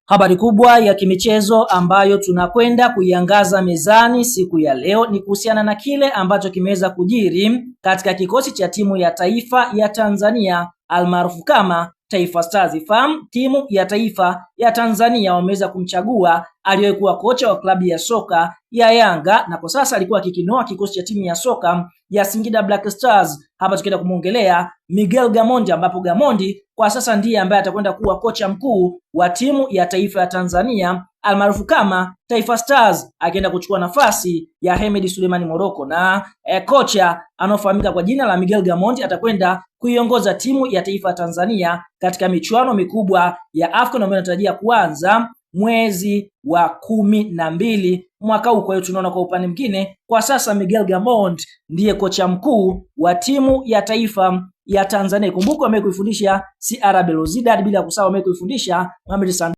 Habari kubwa ya kimichezo ambayo tunakwenda kuiangaza mezani siku ya leo ni kuhusiana na kile ambacho kimeweza kujiri katika kikosi cha timu ya taifa ya Tanzania almaarufu kama Taifa Stars. Timu ya taifa ya Tanzania wameweza kumchagua aliyekuwa kocha wa klabu ya soka ya Yanga na kwa sasa alikuwa akikinoa kikosi cha timu ya soka ya Singida Black Stars. Hapa tukienda kumuongelea Miguel Gamondi, ambapo Gamondi kwa sasa ndiye ambaye atakwenda kuwa kocha mkuu wa timu ya taifa ya Tanzania almaarufu kama Taifa Stars, akienda kuchukua nafasi ya Hemed Suleiman Morocco. Na kocha anofahamika kwa jina la Miguel Gamondi atakwenda kuiongoza timu ya taifa ya Tanzania katika michuano mikubwa ya AFCON ambayo inatarajia kuanza mwezi wa 12 mwaka huu. Kwa hiyo tunaona kwa upande mwingine kwa sasa Miguel Gamondi ndiye kocha mkuu wa timu ya taifa ya Tanzania. Kumbuka amekuifundisha CR Belouizdad, bila kusahau amekuifundisha Mohamed